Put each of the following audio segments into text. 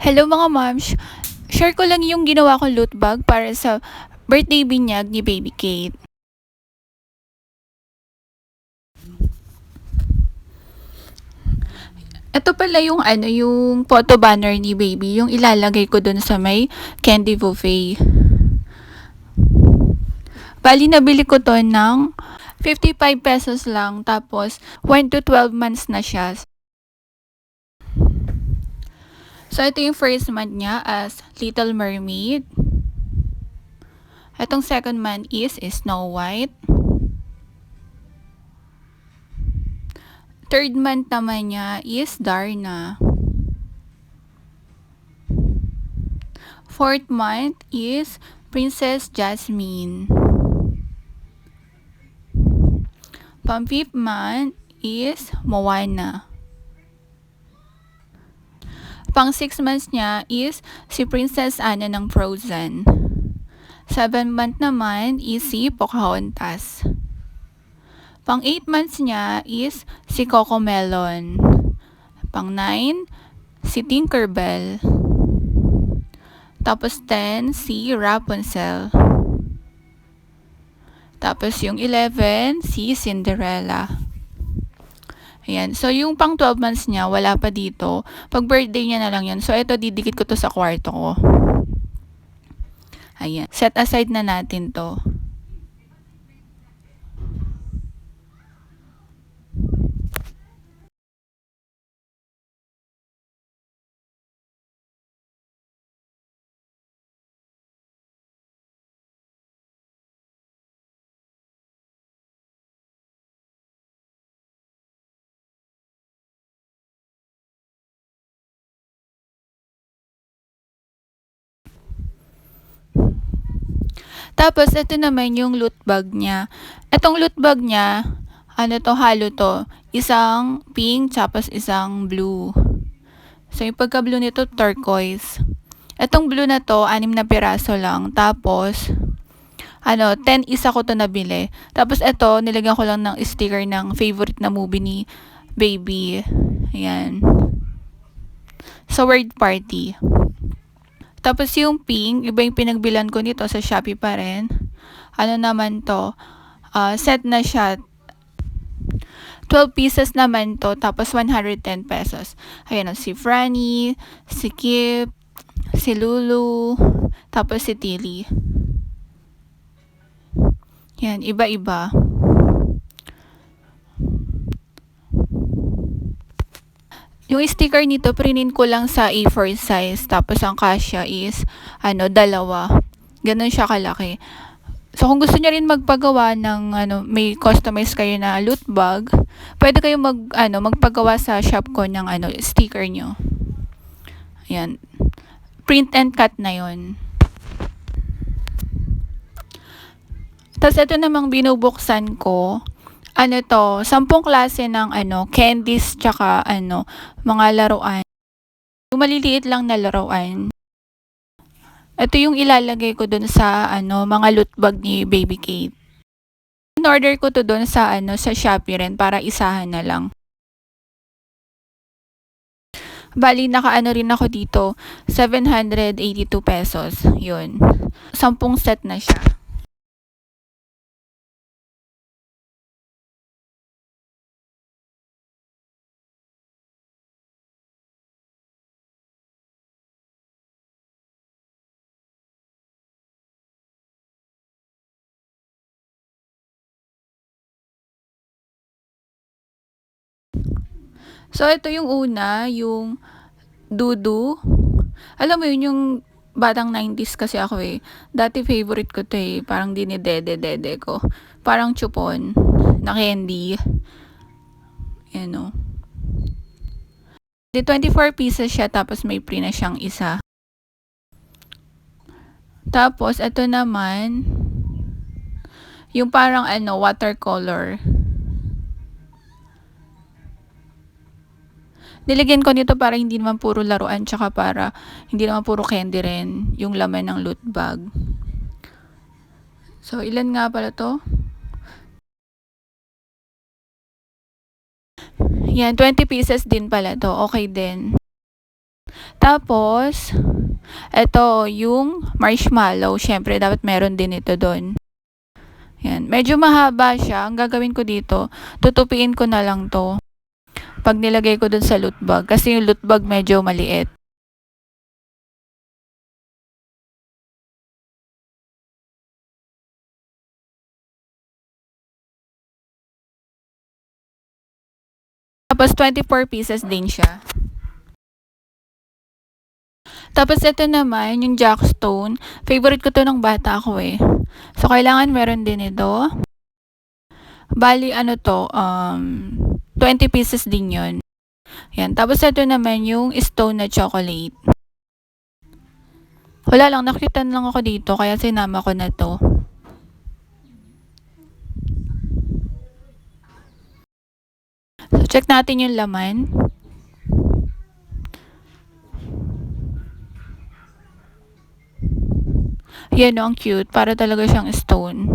Hello mga moms! Share ko lang yung ginawa kong loot bag para sa birthday binyag ni Baby Kate. Ito pala yung yung photo banner ni Baby, yung ilalagay ko dun sa may candy buffet. Bali nabili ko to ng 55 pesos lang, tapos 1 to 12 months na siya. So ito yung first month niya as Little Mermaid. Itong second month is Snow White. Third month naman niya is Darna. Fourth month is Princess Jasmine. Pang-fifth month is Moana. Pang-6 months niya is si Princess Anna ng Frozen. 7 month naman is si Pocahontas. Pang-8 months niya is si Cocomelon. Pang-9, si Tinkerbell. Tapos 10, si Rapunzel. Tapos yung 11, si Cinderella. Ayan. So, yung pang 12 months niya, wala pa dito. Pag birthday niya na lang yan. So, ito, didikit ko to sa kwarto ko. Ayan. Set aside na natin to. Tapos, ito naman yung loot bag niya. Itong loot bag niya, halo to. Isang pink, tapos isang blue. So, yung pagka-blue nito, turquoise. Itong blue na to, 6 na piraso lang. Tapos, 10 isa ko to nabili. Tapos, ito, nilagyan ko lang ng sticker ng favorite na movie ni Baby. Ayan. Sa Word Party. Tapos yung pink, iba yung pinagbilan ko nito sa Shopee pa rin. Naman to, set na siya. 12 pieces naman to, tapos 110 pesos. Ayan, si Franny, si Kip, si Lulu, tapos si Tilly. Yan, iba-iba. Yung sticker nito, prinin ko lang sa A4 size. Tapos, ang kasya is, 2. Ganun siya kalaki. So, kung gusto niyo rin magpagawa ng, may customize kayo na loot bag, pwede kayo magpagawa sa shop ko ng, sticker nyo. Ayan. Print and cut na yon. Tapos, ito namang binubuksan ko. 10 klase ng candies tsaka mga laruan. Yung maliliit lang na laruan. Ito yung ilalagay ko dun sa mga loot bag ni Baby Kate. In-order ko to dun sa sa Shopee rin para isahan na lang. Bali nakaano rin ako dito 782 pesos. Yun. 10 set na siya. So, ito yung una, yung Dudu. Alam mo yun, yung batang 90s kasi ako eh. Dati favorite ko to eh. Parang dinidede-dede ko. Parang chupon na candy. Yan o. 24 pieces siya, tapos may free na siyang isa. Tapos, ito naman, yung parang watercolor. Nilagyan ko nito para hindi naman puro laruan, tsaka para hindi naman puro candy rin yung laman ng loot bag. So, ilan nga pala to? Yan, 20 pieces din pala to. Okay din. Tapos, ito yung marshmallow. Syempre, dapat meron din ito doon. Yan. Medyo mahaba siya. Ang gagawin ko dito, tutupiin ko na lang to pag nilagay ko dun sa loot bag. Kasi yung loot bag medyo maliit. Tapos, 24 pieces din siya. Tapos, ito naman, yung jackstone. Favorite ko to ng bata ko eh. So, kailangan meron din ito. Bali, 20 pieces din yun. Yan. Tapos, ito naman yung stone na chocolate. Wala lang, nakita lang ako dito, kaya sinama ko na to. So, check natin yung laman. Yan, ang cute. Para talaga siyang stone.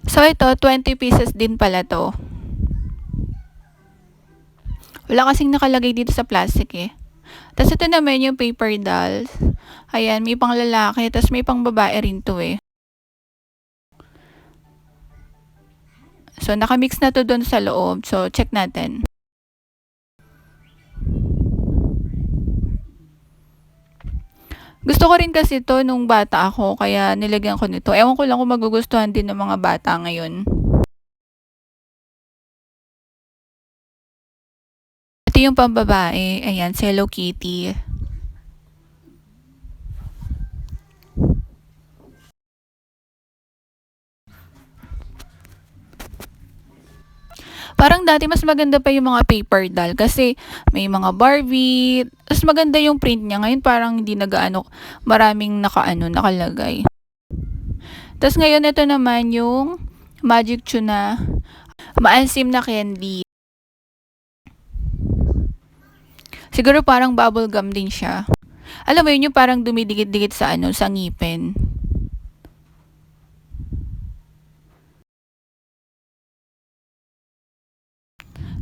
So, ito, 20 pieces din pala to. Wala kasing nakalagay dito sa plastic eh. Tapos, ito naman yung paper dolls. Ayan, may pang lalaki, tapos may pang babae rin to eh. So, nakamix na to doon sa loob. So, check natin. Gusto ko rin kasi to nung bata ako, kaya nilagyan ko nito. Ewan ko lang kung magugustuhan din ng mga bata ngayon. Ito yung pambabae. Ayan, si Hello Kitty. Parang dati mas maganda pa yung mga paper doll kasi may mga Barbie. Tapos maganda yung print niya. Ngayon parang hindi nagaano, maraming nakalagay. Tapos ngayon ito naman yung Magic Tuna. Maasim na candy. Siguro parang bubble gum din siya. Alam mo yun yung parang dumidikit-dikit sa sa ngipin.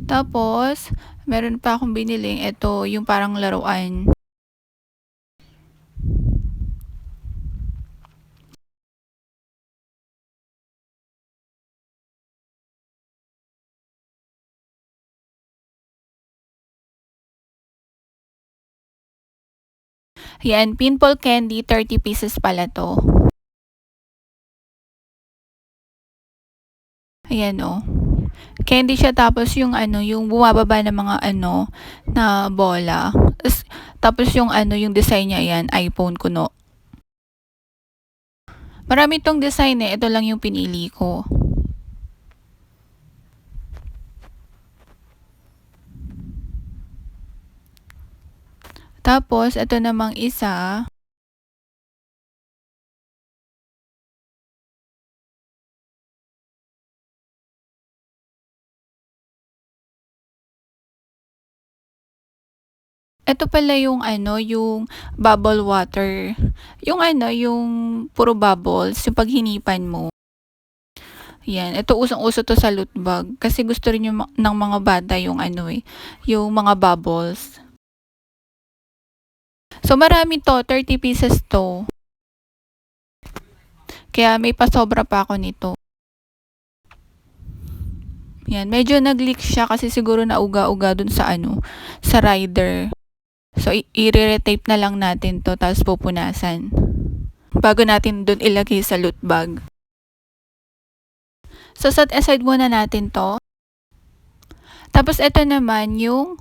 Tapos, meron pa akong biniling. Ito, yung parang laruan. Yan, pimple candy, 30 pieces pala to. Ayan o. Candy siya tapos yung yung bumababa ng mga na bola. Tapos yung yung design niya yan, iPhone kuno. Marami tong design eh. Ito lang yung pinili ko. Tapos, ito namang isa. Ito pala yung yung bubble water. Yung yung puro bubbles, yung paghinipan mo. Yan, ito usong-uso to sa loot bag kasi gusto rin yung ng mga bata yung yung mga bubbles. So marami to, 30 pieces to. Kaya may pasobra pa ako nito. Yan, medyo nag-leak siya kasi siguro nauga-uga dun sa sa rider. So, i-retape na lang natin to, tapos pupunasan. Bago natin dun ilagay sa loot bag. So, set aside muna natin to. Tapos, ito naman yung,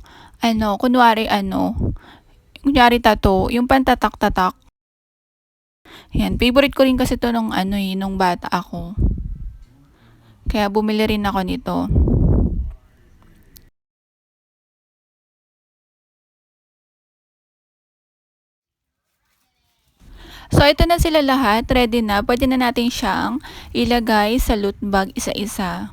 kunyari tato, yung pantatak-tatak. Yan, favorite ko rin kasi to nung nung bata ako. Kaya bumili rin ako nito. So, ito na sila lahat. Ready na. Pwede na natin siyang ilagay sa loot bag isa-isa.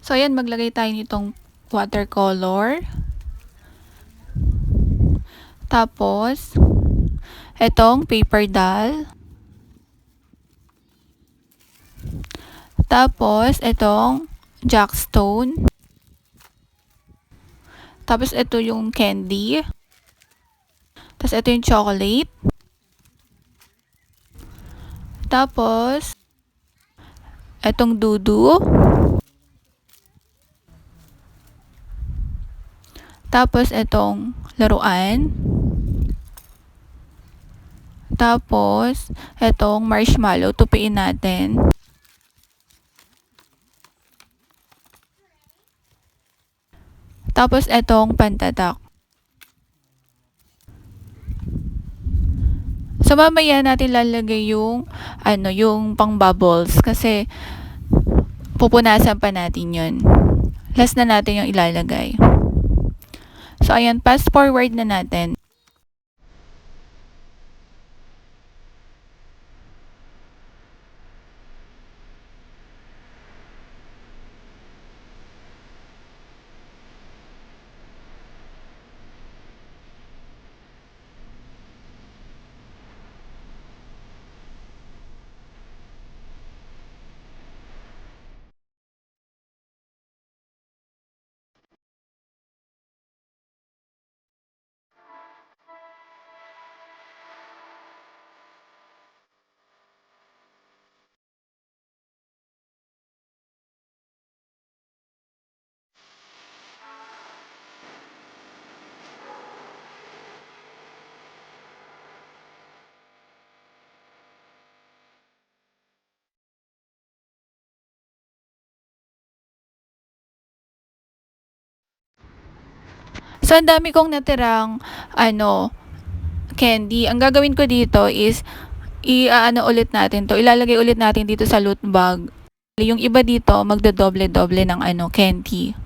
So, ayan, maglagay tayo nitong watercolor. Tapos, etong paper doll. Tapos, etong jackstone. Tapos, ito yung candy. Tapos, ito yung chocolate. Tapos, etong dudu. Tapos, etong laruan. Tapos, etong marshmallow, tupiin natin. Tapos, etong pantatak. So, mamaya natin lalagay yung, yung pang bubbles. Kasi, pupunasan pa natin yun. Last na natin yung ilalagay. So, ayan, fast forward na natin. So, ang dami kong natirang, candy. Ang gagawin ko dito is, ulit natin to. Ilalagay ulit natin dito sa loot bag. Yung iba dito, magdodoble-doble ng candy.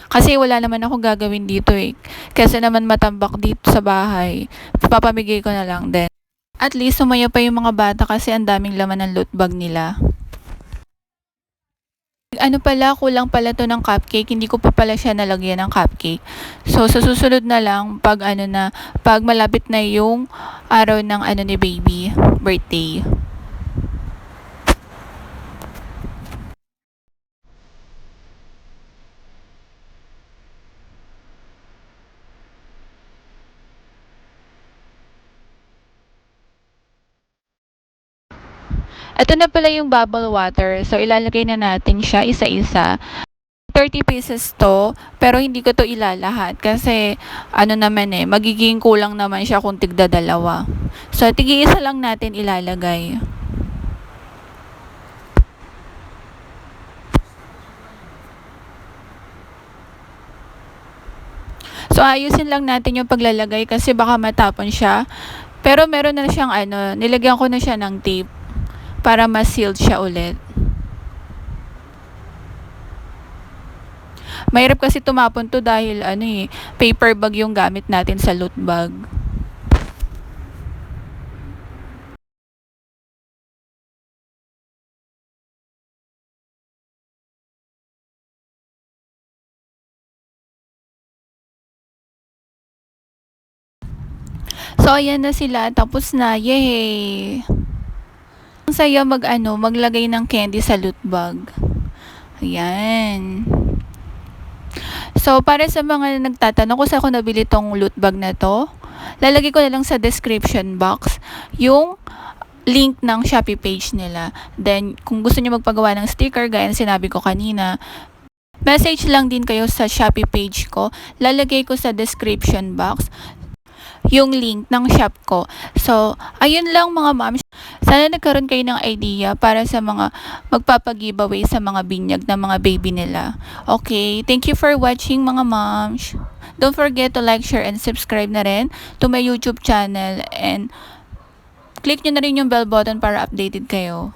Kasi wala naman ako gagawin dito eh. Kasi naman matambak dito sa bahay. Papamigay ko na lang din. At least, sumaya pa yung mga bata kasi ang daming laman ng loot bag nila. Kulang pala to ng cupcake. Hindi ko pa pala siya nalagyan ng cupcake. So, sa susunod na lang, pag malapit na yung araw ng ni baby, birthday. Ito na pala yung bubble water. So, ilalagay na natin siya isa-isa. 30 pieces to, pero hindi ko to ilalahat kasi magiging kulang naman siya kung tigda dalawa. So, tigi-isa lang natin ilalagay. So, ayusin lang natin yung paglalagay kasi baka matapon siya. Pero meron na siyang nilagyan ko na siya ng tape para mas sealed siya ulit. Mahirap kasi tumapon to dahil paper bag yung gamit natin sa loot bag. So, ayan na sila. Tapos na. Yay! Ang saya maglagay ng candy sa loot bag. Ayan. So, para sa mga nagtatanong kung saan ako nabili tong loot bag na to, lalagay ko na lang sa description box yung link ng Shopee page nila. Then, kung gusto niyo magpagawa ng sticker, gaya ng sinabi ko kanina, message lang din kayo sa Shopee page ko. Lalagay ko sa description box yung link ng shop ko. So, ayun lang mga moms. Sana nagkaroon kayo ng idea para sa mga magpapag-giveaway sa mga binyag ng mga baby nila. Okay, thank you for watching mga moms. Don't forget to like, share, and subscribe na rin to my YouTube channel. And click nyo na rin yung bell button para updated kayo.